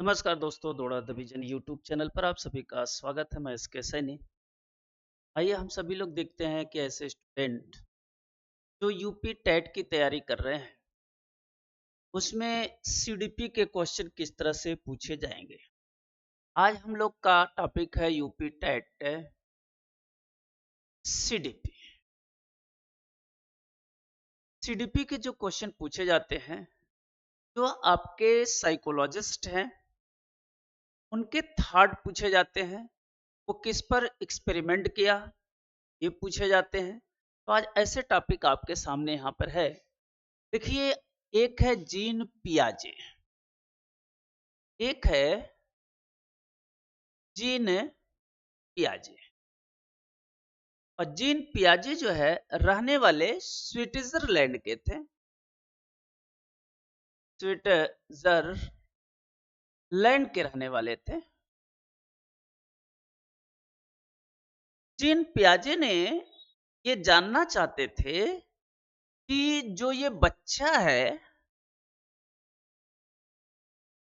नमस्कार दोस्तों, दौड़ा द विजन यूट्यूब चैनल पर आप सभी का स्वागत है। मैं इसके सैनी। आइए हम सभी लोग देखते हैं कि ऐसे स्टूडेंट जो यूपी टेट की तैयारी कर रहे हैं उसमें सीडीपी के क्वेश्चन किस तरह से पूछे जाएंगे। आज हम लोग का टॉपिक है यूपी टेट सीडीपी। सीडीपी के जो क्वेश्चन पूछे जाते हैं, जो आपके साइकोलॉजिस्ट हैं उनके थॉट पूछे जाते हैं। वो किस पर एक्सपेरिमेंट किया, ये पूछे जाते हैं। तो आज ऐसे टॉपिक आपके सामने यहाँ पर है। देखिए, एक है जीन पियाजे, एक है जीन पियाजे। और जीन पियाजे जो है रहने वाले स्विट्जरलैंड के थे। स्विट्जरलैंड के रहने वाले थे। जीन पियाजे ने ये जानना चाहते थे कि जो ये बच्चा है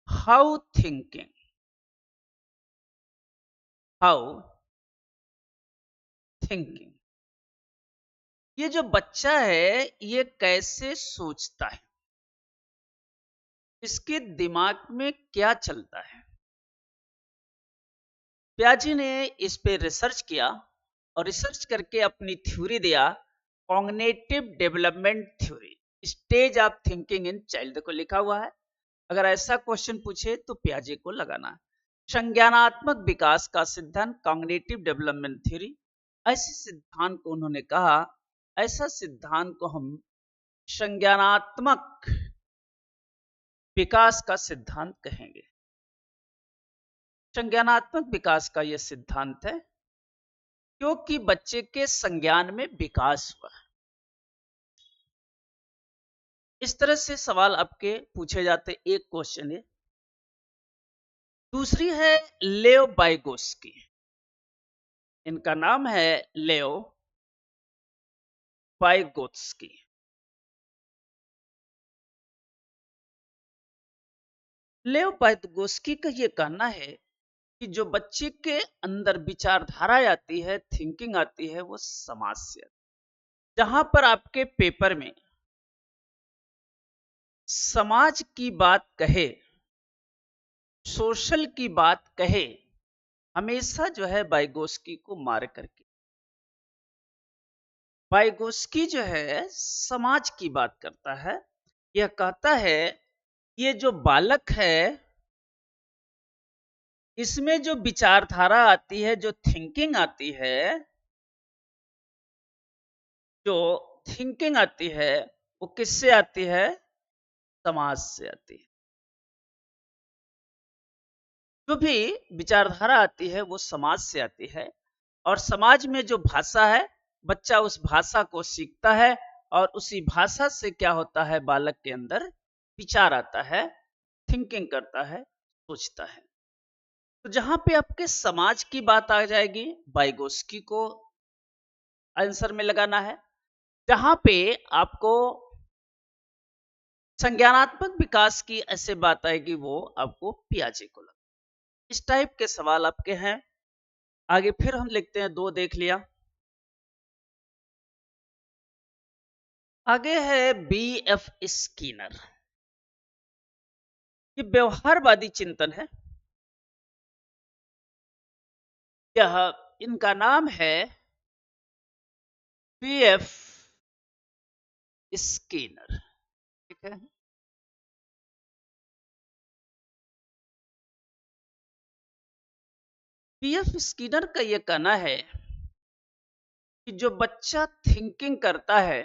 हाउ थिंकिंग, हाउ थिंकिंग, ये जो बच्चा है ये कैसे सोचता है, इसके दिमाग में क्या चलता है। प्याजी ने इस पे रिसर्च किया और रिसर्च करके अपनी थ्योरी दिया, cognitive development theory, stage of thinking in child को लिखा हुआ है। अगर ऐसा क्वेश्चन पूछे तो प्याजे को लगाना है। संज्ञानात्मक विकास का सिद्धांत, कॉग्निटिव डेवलपमेंट थ्योरी, ऐसे सिद्धांत को उन्होंने कहा, ऐसा सिद्धांत को हम संज्ञानात्मक विकास का सिद्धांत कहेंगे। संज्ञानात्मक विकास का यह सिद्धांत है क्योंकि बच्चे के संज्ञान में विकास हुआ। इस तरह से सवाल आपके पूछे जाते। एक क्वेश्चन है। दूसरी है लेओ बाइगोस्की। इनका नाम है लेओ बाइगोत्स्की। लेओ बाइगोस्की का यह कहना है कि जो बच्चे के अंदर विचारधारा आती है, थिंकिंग आती है, वो समाज से। जहां पर आपके पेपर में समाज की बात कहे, सोशल की बात कहे, हमेशा जो है बाइगोस्की को मार करके। वाइगोस्की जो है समाज की बात करता है। यह कहता है ये जो बालक है इसमें जो विचारधारा आती है, जो थिंकिंग आती है, जो थिंकिंग आती है वो किससे आती है? समाज से आती है। जो भी विचारधारा आती है वो समाज से आती है। और समाज में जो भाषा है, बच्चा उस भाषा को सीखता है और उसी भाषा से क्या होता है, बालक के अंदर विचार आता है, थिंकिंग करता है, सोचता है। तो जहां पे आपके समाज की बात आ जाएगी, बाइगोस्की को आंसर में लगाना है। जहां पे आपको संज्ञानात्मक विकास की ऐसे बात आएगी, वो आपको पियाजे को लगना। इस टाइप के सवाल आपके हैं। आगे फिर हम लिखते हैं, दो देख लिया। आगे है बी एफ स्किनर। ये व्यवहारवादी चिंतन है। यह इनका नाम है बी एफ स्किनर। ठीक है। बी एफ स्किनर का यह कहना है कि जो बच्चा थिंकिंग करता है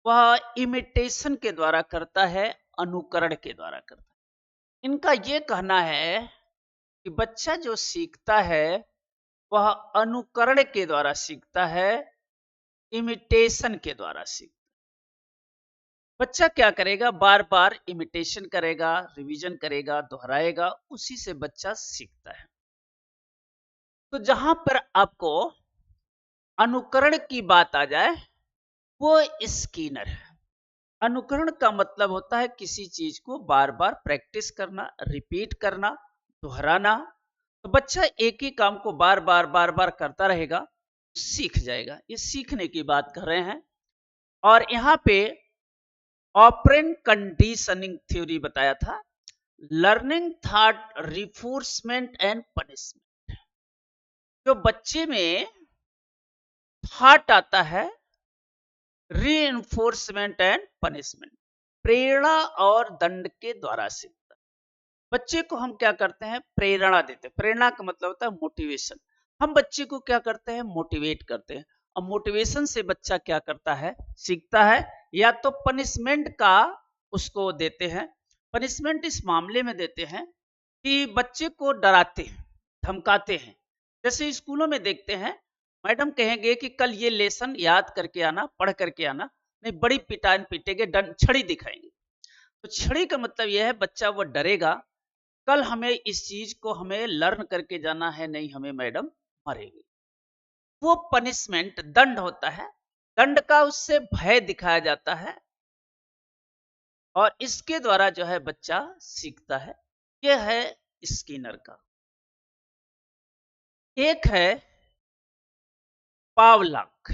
वह इमिटेशन के द्वारा करता है, अनुकरण के द्वारा करता है। इनका यह कहना है कि बच्चा जो सीखता है वह अनुकरण के द्वारा सीखता है, इमिटेशन के द्वारा सीखता है। बच्चा क्या करेगा? बार बार इमिटेशन करेगा, रिवीजन करेगा, दोहराएगा, उसी से बच्चा सीखता है। तो जहां पर आपको अनुकरण की बात आ जाए वो स्किनर है। अनुकरण का मतलब होता है किसी चीज को बार बार प्रैक्टिस करना, रिपीट करना, दोहराना। तो बच्चा एक ही काम को बार बार करता रहेगा, सीख जाएगा। ये सीखने की बात कर रहे हैं। और यहाँ पे ऑपरेंट कंडीशनिंग थ्योरी बताया था, learning thought reinforcement and punishment. जो बच्चे में थॉट आता है, रीइंफोर्समेंट एंड पनिशमेंट, प्रेरणा और दंड के द्वारा सीखता है। बच्चे को हम क्या करते हैं, प्रेरणा देते हैं। प्रेरणा का मतलब होता है मोटिवेशन। हम बच्चे को क्या करते हैं, मोटिवेट करते हैं। और मोटिवेशन से बच्चा क्या करता है, सीखता है। या तो पनिशमेंट का उसको देते हैं। पनिशमेंट इस मामले में देते हैं कि बच्चे को डराते हैं, धमकाते हैं। जैसे स्कूलों में देखते हैं, मैडम कहेंगे कि कल ये लेसन याद करके आना, पढ़ करके आना, नहीं बड़ी पिटान पीटेंगे, छड़ी दिखाएंगे। तो छड़ी का मतलब यह है बच्चा वो डरेगा, कल हमें इस चीज को हमें लर्न करके जाना है, नहीं हमें मैडम मारेगी। वो पनिशमेंट दंड होता है। दंड का उससे भय दिखाया जाता है और इसके द्वारा जो है बच्चा सीखता है। यह है स्किनर का। एक है पावलक।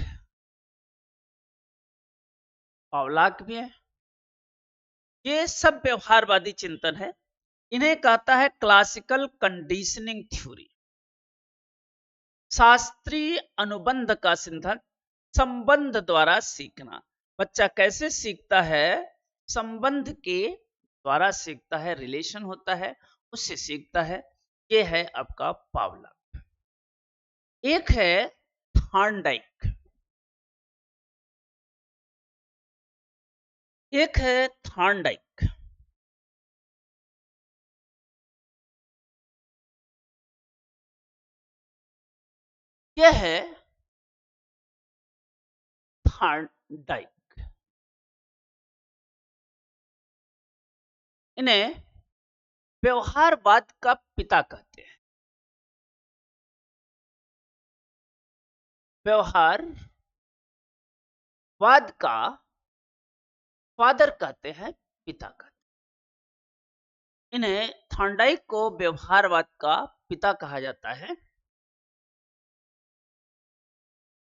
पावलक भी है। ये सब व्यवहारवादी चिंतन है। इन्हें कहता है क्लासिकल कंडीशनिंग थ्योरी। शास्त्रीय अनुबंध का सिद्धांत, संबंध द्वारा सीखना। बच्चा कैसे सीखता है, संबंध के द्वारा सीखता है, रिलेशन होता है उससे सीखता है। ये है आपका पावलक। एक है थॉर्नडाइक। एक है थॉर्नडाइक। यह है थॉर्नडाइक। इन्हें व्यवहारवाद का पिता कहते हैं। व्यवहारवाद का फादर कहते हैं, पिता कहते हैं। इन्हें थॉर्नडाइक को व्यवहारवाद का पिता कहा जाता है।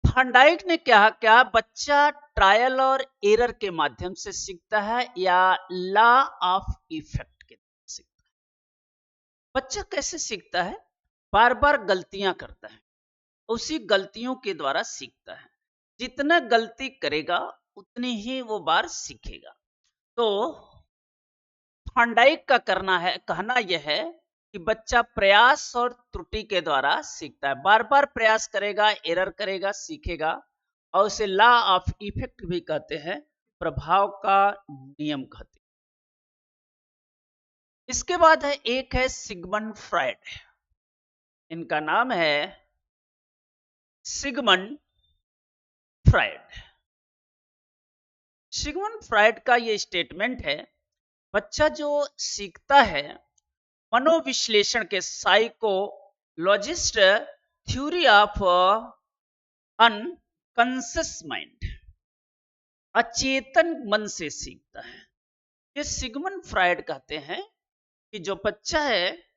थॉर्नडाइक ने क्या क्या, बच्चा ट्रायल और एरर के माध्यम से सीखता है या लॉ ऑफ इफेक्ट के सीखता है। बच्चा कैसे सीखता है, बार बार गलतियां करता है, उसी गलतियों के द्वारा सीखता है। जितना गलती करेगा उतनी ही वो बार सीखेगा। तो थॉर्नडाइक का कहना यह है कि बच्चा प्रयास और त्रुटि के द्वारा सीखता है। बार बार प्रयास करेगा, एरर करेगा, सीखेगा। और उसे लॉ ऑफ इफेक्ट भी कहते हैं, प्रभाव का नियम कहते हैं। इसके बाद है, एक है सिगमंड फ्रायड। इनका नाम है सिगमंड फ्रायड। सिगमंड फ्रायड का ये स्टेटमेंट है, बच्चा जो सीखता है मनोविश्लेषण के psychologist theory of unconscious mind, अचेतन मन से सीखता है। ये सिगमंड फ्रायड कहते हैं कि जो बच्चा है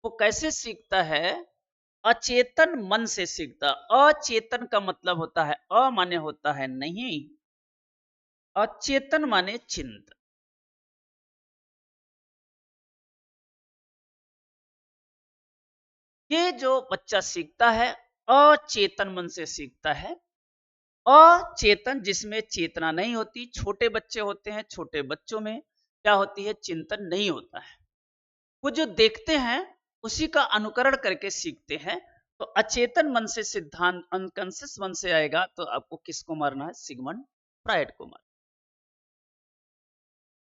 वो कैसे सीखता है, अचेतन मन से सीखता। अचेतन का मतलब होता है, अ माने होता है नहीं, अचेतन माने चिंतन। ये जो बच्चा सीखता है अचेतन मन से सीखता है। अचेतन जिसमें चेतना नहीं होती, छोटे बच्चे होते हैं, छोटे बच्चों में क्या होती है, चिंतन नहीं होता है। वो जो देखते हैं उसी का अनुकरण करके सीखते हैं। तो अचेतन मन से सिद्धांत अनकॉन्शियस मन से आएगा, तो आपको किसको मारना है, सिगमंड फ्रायड को मारना।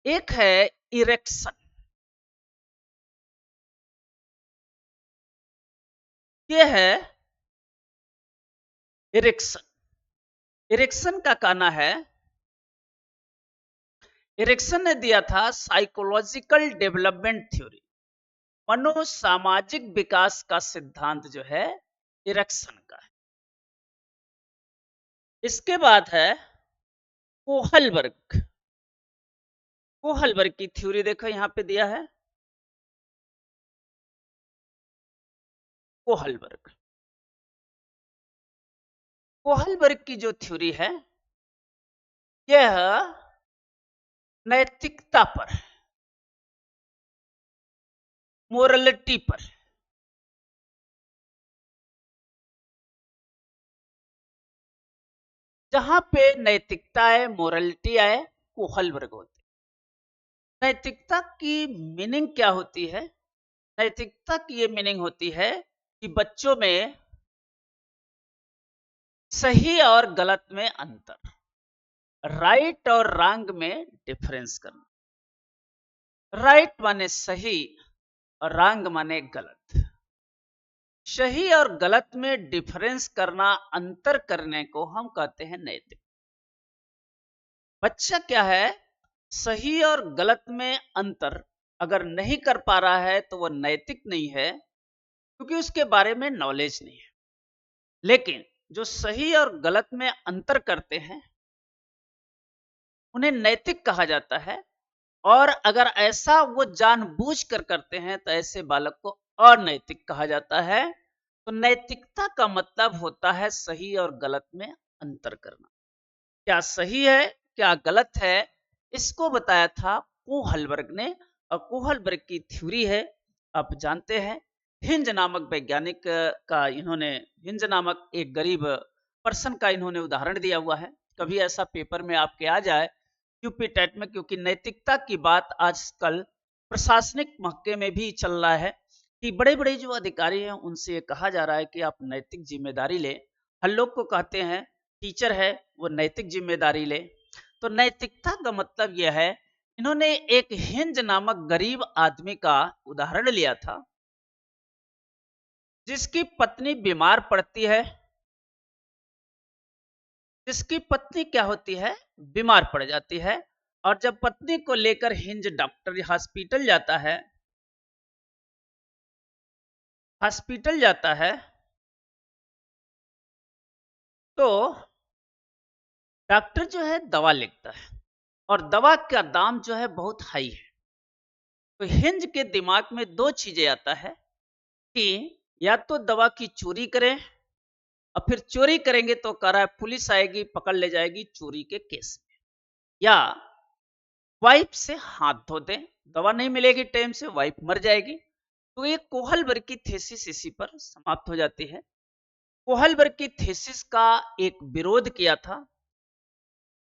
एक है इरेक्शन। ये है इरेक्शन। इरेक्शन का कहना है, इरेक्शन ने दिया था साइकोलॉजिकल डेवलपमेंट थ्योरी, मनोसामाजिक विकास का सिद्धांत जो है इरेक्शन का है। इसके बाद है कोहलबर्ग। कोहलबर्ग की थ्योरी देखो यहां पे दिया है, कोहलबर्ग। कोहलबर्ग की जो थ्योरी है यह नैतिकता पर, मोरलिटी पर, जहां पे नैतिकता है, मोरलिटी आए, कोहलबर्ग होते। नैतिकता की मीनिंग क्या होती है? नैतिकता की ये मीनिंग होती है कि बच्चों में सही और गलत में अंतर, राइट और रॉन्ग में डिफरेंस करना। राइट माने सही और रॉन्ग माने गलत। सही और गलत में डिफरेंस करना, अंतर करने को हम कहते हैं नैतिक। बच्चा क्या है, सही और गलत में अंतर अगर नहीं कर पा रहा है तो वह नैतिक नहीं है, क्योंकि उसके बारे में नॉलेज नहीं है। लेकिन जो सही और गलत में अंतर करते हैं उन्हें नैतिक कहा जाता है। और अगर ऐसा वो जानबूझ कर करते हैं तो ऐसे बालक को अनैतिक कहा जाता है। तो नैतिकता का मतलब होता है सही और गलत में अंतर करना। क्या सही है क्या गलत है, इसको बताया था कोहलबर्ग ने। और कोहलबर्ग की थ्योरी है, आप जानते हैं, हिंज नामक वैज्ञानिक का इन्होंने, हिंज नामक एक गरीब पर्सन का इन्होंने उदाहरण दिया हुआ है। कभी ऐसा पेपर में आपके आ जाए यूपी टेट में, क्योंकि नैतिकता की बात आजकल प्रशासनिक महकमे में भी चल रहा है कि बड़े बड़े जो अधिकारी हैं उनसे ये कहा जा रहा है कि आप नैतिक जिम्मेदारी लें। हर लोग को कहते हैं टीचर है वो नैतिक जिम्मेदारी ले। तो नैतिकता का मतलब यह है, इन्होंने एक हिंज नामक गरीब आदमी का उदाहरण लिया था जिसकी पत्नी बीमार पड़ती है। जिसकी पत्नी क्या होती है, बीमार पड़ जाती है। और जब पत्नी को लेकर हिंज डॉक्टर हॉस्पिटल जाता है, हॉस्पिटल जाता है तो डॉक्टर जो है दवा लिखता है और दवा का दाम जो है बहुत हाई है। तो हिंज के दिमाग में दो चीजें आता है कि या तो दवा की चोरी करें, और फिर चोरी करेंगे तो कह रहा है पुलिस आएगी पकड़ ले जाएगी चोरी के केस में, या वाइफ से हाथ धो दें, दवा नहीं मिलेगी टाइम से, वाइफ मर जाएगी। तो ये कोहलबर्ग की थीसिस इसी पर समाप्त हो जाती है। कोहलबर्ग की थीसिस का एक विरोध किया था,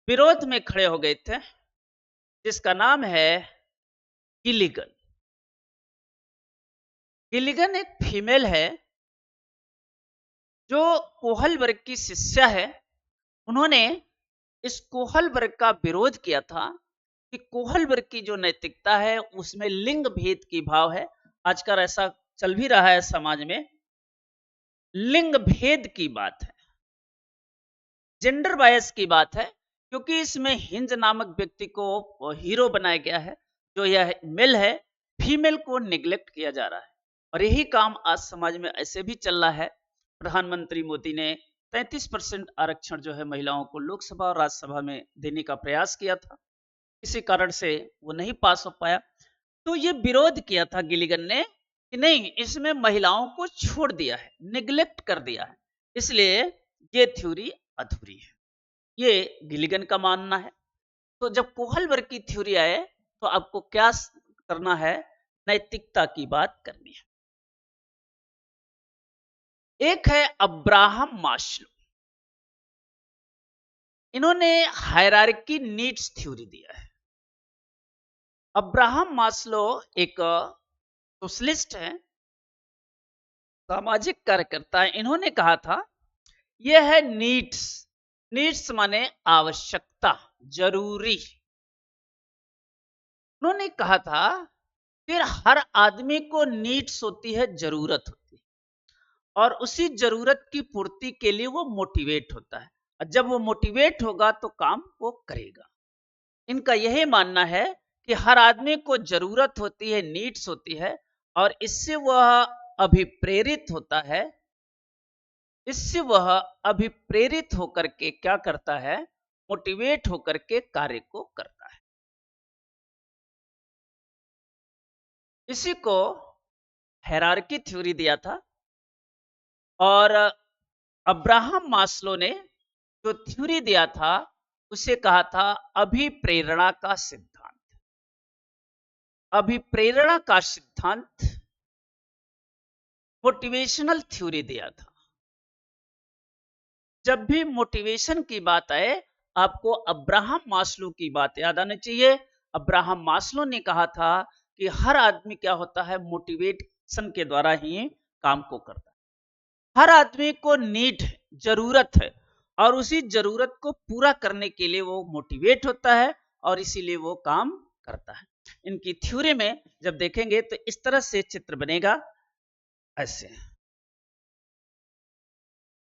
विरोध में खड़े हो गए थे जिसका नाम है गिलिगन। गिलिगन एक फीमेल है जो कोहलबर्ग की शिष्या है। उन्होंने इस कोहलबर्ग का विरोध किया था कि कोहलबर्ग की जो नैतिकता है उसमें लिंग भेद की भाव है। आजकल ऐसा चल भी रहा है समाज में, लिंग भेद की बात है, जेंडर बायस की बात है। क्योंकि इसमें हिंज नामक व्यक्ति को हीरो बनाया गया है, जो यह मेल है, फीमेल को निग्लेक्ट किया जा रहा है। और यही काम आज समाज में ऐसे भी चल रहा है। प्रधानमंत्री मोदी ने 33% आरक्षण जो है महिलाओं को लोकसभा और राज्यसभा में देने का प्रयास किया था, इसी कारण से वो नहीं पास हो पाया। तो ये विरोध किया था गिलिगन ने कि नहीं, इसमें महिलाओं को छोड़ दिया है, निग्लेक्ट कर दिया है, इसलिए ये थ्योरी अधूरी है। ये गिलिगन का मानना है। तो जब कोहलबर्ग की थ्योरी आए तो आपको क्या करना है, नैतिकता की बात करनी है। एक है अब्राहम मास्लो, इन्होंने हायरार्की नीड्स थ्योरी दिया है। अब्राहम मास्लो एक सोशलिस्ट है, सामाजिक कार्यकर्ता है। इन्होंने कहा था यह है नीड्स, नीड्स माने आवश्यकता, जरूरी। उन्होंने कहा था फिर हर आदमी को नीड्स होती है, जरूरत होती है, और उसी जरूरत की पूर्ति के लिए वो मोटिवेट होता है। और जब वो मोटिवेट होगा तो काम वो करेगा। इनका यही मानना है कि हर आदमी को जरूरत होती है, नीड्स होती है, और इससे वह अभिप्रेरित होता है, इससे वह अभिप्रेरित होकर के क्या करता है, मोटिवेट होकर के कार्य को करता है। इसी को हायरार्की थ्योरी दिया था। और अब्राहम मास्लो ने जो थ्योरी दिया था उसे कहा था अभिप्रेरणा का सिद्धांत। अभिप्रेरणा का सिद्धांत मोटिवेशनल थ्योरी दिया था। जब भी मोटिवेशन की बात आए आपको अब्राहम मास्लो की बात याद आनी चाहिए। अब्राहम मास्लो ने कहा था कि हर आदमी क्या होता है, मोटिवेशन के द्वारा ही काम को करता है। हर आदमी को नीड, जरूरत है, और उसी जरूरत को पूरा करने के लिए वो मोटिवेट होता है और इसीलिए वो काम करता है। इनकी थ्योरी में जब देखेंगे तो इस तरह से चित्र बनेगा, ऐसे।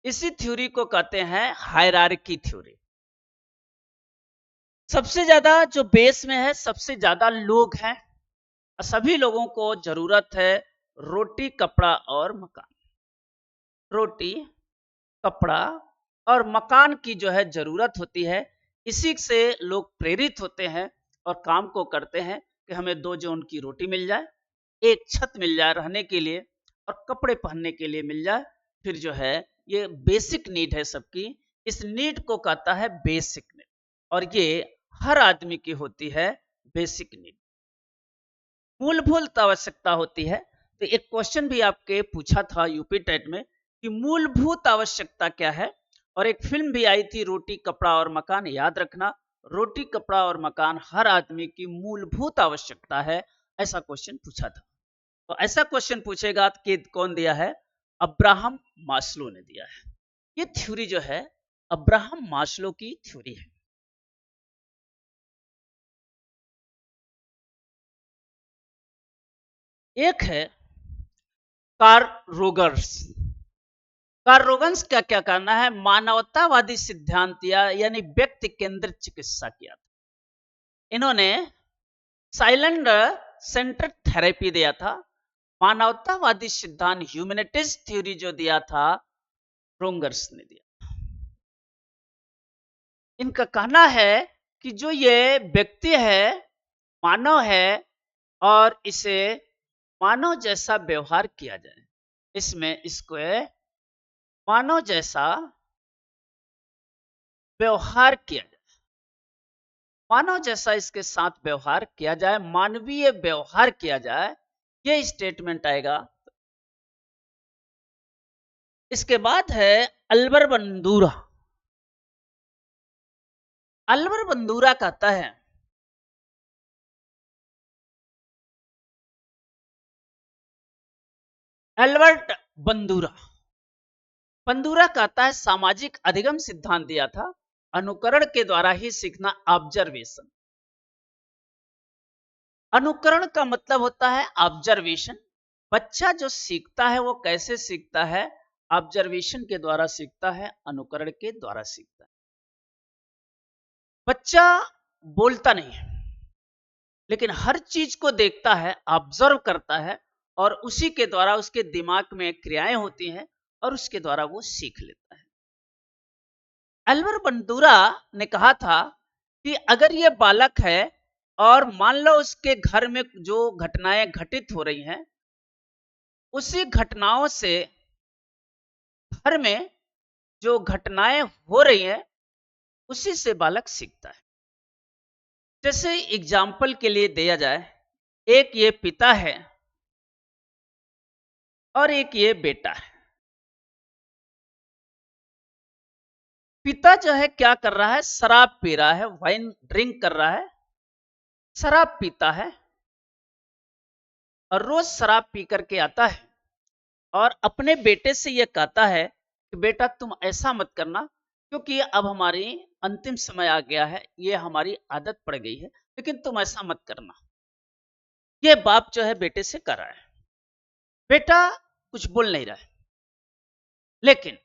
इसी थ्योरी को कहते हैं हायरार्की थ्योरी। सबसे ज्यादा जो बेस में है, सबसे ज्यादा लोग हैं, सभी लोगों को जरूरत है रोटी, कपड़ा और मकान। रोटी, कपड़ा और मकान की जो है जरूरत होती है। इसी से लोग प्रेरित होते हैं और काम को करते हैं कि हमें 2 जोन की रोटी मिल जाए, एक छत मिल जाए रहने के लिए, और कपड़े पहनने के लिए मिल जाए। फिर जो है ये बेसिक नीड है सबकी। इस नीड को कहता है बेसिक नीड, और ये हर आदमी की होती है बेसिक नीड, मूलभूत आवश्यकता होती है। तो एक क्वेश्चन भी आपके पूछा था यूपी टेट में कि मूलभूत आवश्यकता क्या है, और एक फिल्म भी आई थी रोटी, कपड़ा और मकान। याद रखना, रोटी, कपड़ा और मकान हर आदमी की मूलभूत आवश्यकता है, ऐसा क्वेश्चन पूछा था। तो ऐसा क्वेश्चन पूछेगा कि कौन दिया है, अब्राहम मास्लो ने दिया है। ये थ्योरी जो है अब्राहम मास्लो की थ्योरी है। एक है कार्ल रोगर्स। कार्ल रोगन्स का क्या कहना है, मानवतावादी सिद्धांत यानी व्यक्ति केंद्रित चिकित्सा किया था। इन्होंने साइलेंट सेंटर थेरेपी दिया था। मानवतावादी सिद्धांत ह्यूमैनिटीज थ्योरी जो दिया था रोगर्स ने दिया। इनका कहना है कि जो ये व्यक्ति है, मानव है, और इसे मानव जैसा व्यवहार किया जाए। इसमें इसको मानव जैसा व्यवहार किया जाए, मानव जैसा इसके साथ व्यवहार किया जाए, मानवीय व्यवहार किया जाए, ये स्टेटमेंट आएगा। इसके बाद है अल्बर बंदूरा। अल्बर बंदूरा कहता है एल्बर्ट बंदूरा बंदूरा कहता है सामाजिक अधिगम सिद्धांत दिया था, अनुकरण के द्वारा ही सीखना, ऑब्जर्वेशन। अनुकरण का मतलब होता है ऑब्जर्वेशन। बच्चा जो सीखता है वो कैसे सीखता है, ऑब्जर्वेशन के द्वारा सीखता है, अनुकरण के द्वारा सीखता है। बच्चा बोलता नहीं है, लेकिन हर चीज को देखता है, ऑब्जर्व करता है, और उसी के द्वारा उसके दिमाग में क्रियाएं होती हैं और उसके द्वारा वो सीख लेता है। एल्बर बंदूरा ने कहा था कि अगर ये बालक है और मान लो उसके घर में जो घटनाएं घटित हो रही हैं, उसी घटनाओं से घर में जो घटनाएं हो रही हैं उसी से बालक सीखता है। जैसे एग्जाम्पल के लिए दिया जाए, एक ये पिता है और एक ये बेटा है। पिता जो है क्या कर रहा है, शराब पी रहा है, वाइन ड्रिंक कर रहा है, शराब पीता है, और रोज शराब पी करके आता है और अपने बेटे से यह कहता है कि बेटा तुम ऐसा मत करना, क्योंकि अब हमारी अंतिम समय आ गया है, ये हमारी आदत पड़ गई है, लेकिन तुम ऐसा मत करना। ये बाप जो है बेटे से कर रहा है। बेटा कुछ बोल नहीं रहा है, लेकिन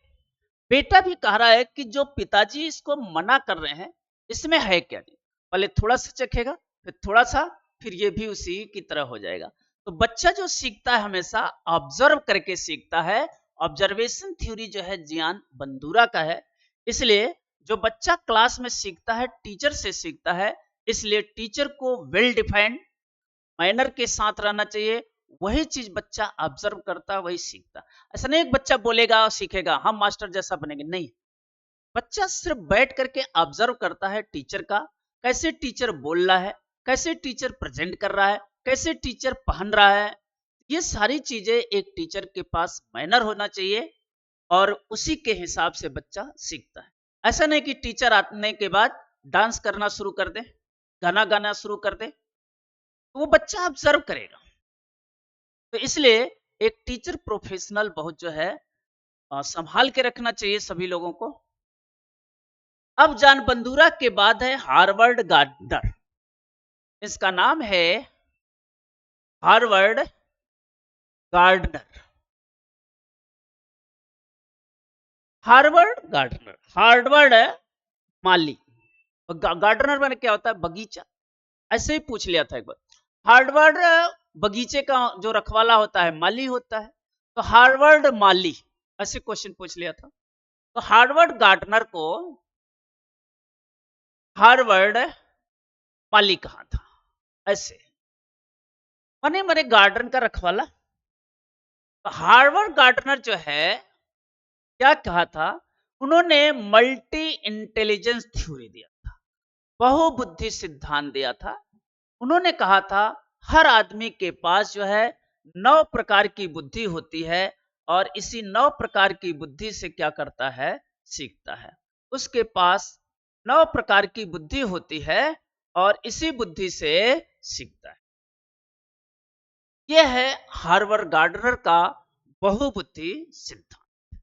बेटा भी कह रहा है कि जो पिताजी इसको मना कर रहे हैं इसमें है क्या नहीं। पहले थोड़ा सा चखेगा, फिर थोड़ा सा, फिर ये भी उसी की तरह हो जाएगा। तो बच्चा जो सीखता है हमेशा ऑब्जर्व करके सीखता है। ऑब्जर्वेशन थ्योरी जो है जियान बंदूरा का है। इसलिए जो बच्चा क्लास में सीखता है टीचर से सीखता है, इसलिए टीचर को वेल डिफाइंड मैनर के साथ रहना चाहिए। वही चीज बच्चा ऑब्जर्व करता, वही सीखता। ऐसा नहीं एक बच्चा बोलेगा और सीखेगा हम मास्टर जैसा बनेंगे, नहीं। बच्चा सिर्फ बैठ करके ऑब्जर्व करता है टीचर का, कैसे टीचर बोल रहा है, कैसे टीचर प्रेजेंट कर रहा है, कैसे टीचर पहन रहा है। ये सारी चीजें एक टीचर के पास मैनर होना चाहिए और उसी के हिसाब से बच्चा सीखता है। ऐसा नहीं कि टीचर आने के बाद डांस करना शुरू कर दे, गाना गाना शुरू कर दे, तो वो बच्चा ऑब्जर्व करेगा। तो इसलिए एक टीचर प्रोफेशनल बहुत जो है संभाल के रखना चाहिए सभी लोगों को। अब जॉन बंदूरा के बाद है हार्वर्ड गार्डनर। इसका नाम है Harvard Gardner. Harvard Gardner, Harvard माली, गार्डनर मैंने क्या होता है, बगीचा। ऐसे ही पूछ लिया था एक बार। हार्वर्ड बगीचे का जो रखवाला होता है माली होता है, तो हार्वर्ड माली, ऐसे क्वेश्चन पूछ लिया था। तो हार्वर्ड गार्डनर को हार्वर्ड माली कहा था, ऐसे मने मने गार्डन का रखवाला। तो हार्वर्ड गार्डनर जो है क्या कहा था, उन्होंने मल्टी इंटेलिजेंस थ्योरी दिया था, बहुबुद्धि सिद्धांत दिया था। उन्होंने कहा था हर आदमी के पास जो है 9 प्रकार की बुद्धि होती है और इसी 9 प्रकार की बुद्धि से क्या करता है, सीखता है। उसके पास 9 प्रकार की बुद्धि होती है और इसी बुद्धि से सीखता है। यह है हार्वर्ड गार्डनर का बहुबुद्धि सिद्धांत।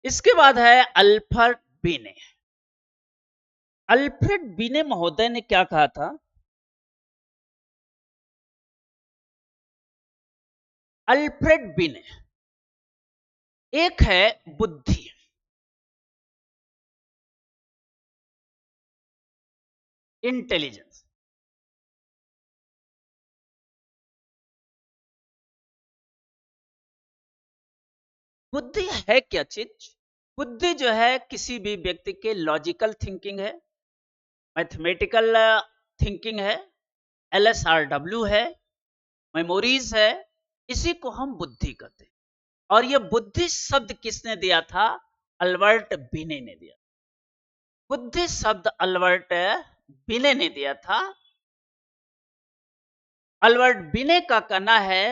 इसके बाद है अल्फ्रेड बीने। अल्फ्रेड बीने महोदय ने क्या कहा था, अल्फ्रेड बीने, एक है बुद्धि, इंटेलिजेंस। बुद्धि है क्या चीज, बुद्धि जो है किसी भी व्यक्ति के लॉजिकल थिंकिंग है, मैथमेटिकल थिंकिंग है, LSRW है, मेमोरीज है, इसी को हम बुद्धि कहते हैं। और ये बुद्धि शब्द किसने दिया था, अल्बर्ट बीने ने दिया। बुद्धि शब्द अल्बर्ट बीने ने दिया था। अल्बर्ट बीने का कहना है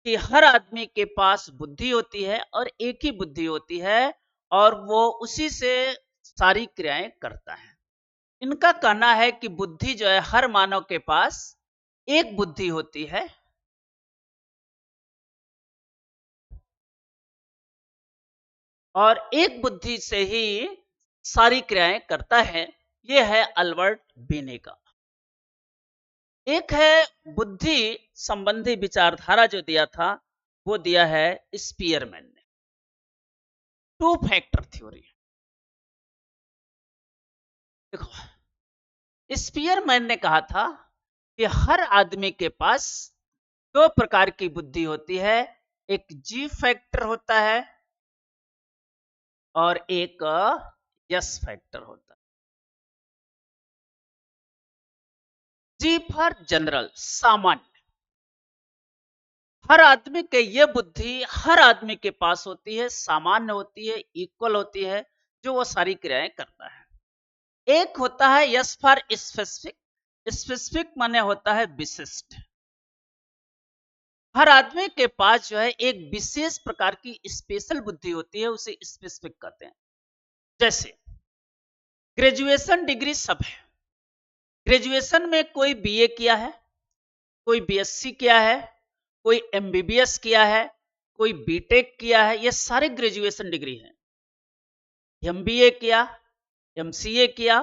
कि हर आदमी के पास बुद्धि होती है और एक ही बुद्धि होती है और वो उसी से सारी क्रियाएं करता है। इनका कहना है कि बुद्धि जो है हर मानव के पास एक बुद्धि होती है और एक बुद्धि से ही सारी क्रियाएं करता है। यह है अल्बर्ट बीने का। एक है बुद्धि संबंधी विचारधारा जो दिया था, वो दिया है स्पीयरमैन ने, टू फैक्टर थ्योरी। देखो स्पीयरमैन ने कहा था कि हर आदमी के पास 2 प्रकार की बुद्धि होती है, एक जी फैक्टर होता है और एक यस फैक्टर होता है। जी फॉर जनरल, सामान्य। हर आदमी के ये बुद्धि हर आदमी के पास होती है, सामान्य होती है, इक्वल होती है, जो वो सारी क्रियाएं करता है। एक होता है यस फॉर स्पेसिफिक। स्पेसिफिक माने होता है विशिष्ट। हर आदमी के पास जो है एक विशेष प्रकार की स्पेशल बुद्धि होती है, उसे स्पेसिफिक कहते हैं। जैसे ग्रेजुएशन डिग्री सब है, ग्रेजुएशन में कोई बीए किया है, कोई बीएससी किया है, कोई एमबीबीएस किया है, कोई बीटेक किया है, ये सारे ग्रेजुएशन डिग्री हैं। एमबीए किया, एमसीए किया,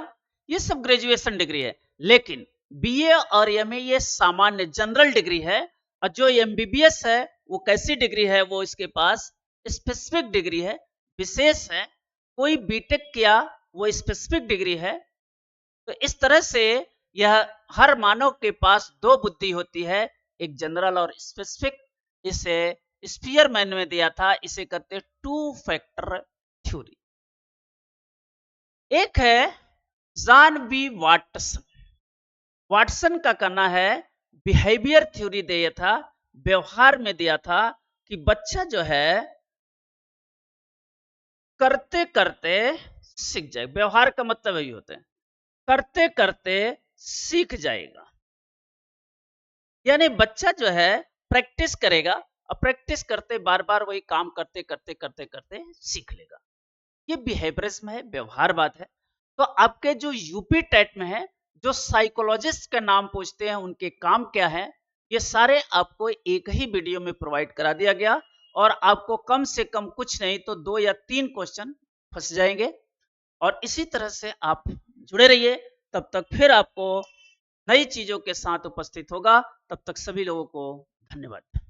ये सब ग्रेजुएशन डिग्री है। लेकिन बीए और एमए ये सामान्य जनरल डिग्री है और जो एमबीबीएस है वो कैसी डिग्री है, वो इसके पास स्पेसिफिक डिग्री है, विशेष है। कोई बीटेक किया वो स्पेसिफिक डिग्री है। तो इस तरह से यह हर मानव के पास 2 बुद्धि होती है, एक जनरल और स्पेसिफिक। इसे स्पीयरमैन में दिया था, इसे कहते हैं टू फैक्टर थ्योरी। एक है जॉन बी वाटसन। वाटसन का कहना है बिहेवियर थ्योरी दिया था, व्यवहार में दिया था कि बच्चा जो है करते करते सीख जाए। व्यवहार का मतलब यही होता है, करते करते सीख जाएगा। यानी बच्चा जो है प्रैक्टिस करेगा और प्रैक्टिस करते बार बार वही काम करते करते करते करते सीख लेगा। ये बिहेवियरिज्म है, व्यवहारवाद है। तो आपके जो यूपी टेट में है, जो साइकोलॉजिस्ट का नाम पूछते हैं उनके काम क्या है, ये सारे आपको एक ही वीडियो में प्रोवाइड करा दिया गया। और आपको कम से कम कुछ नहीं तो 2 या 3 क्वेश्चन फंस जाएंगे। और इसी तरह से आप जुड़े रहिए, तब तक फिर आपको नई चीजों के साथ उपस्थित होगा। तब तक सभी लोगों को धन्यवाद।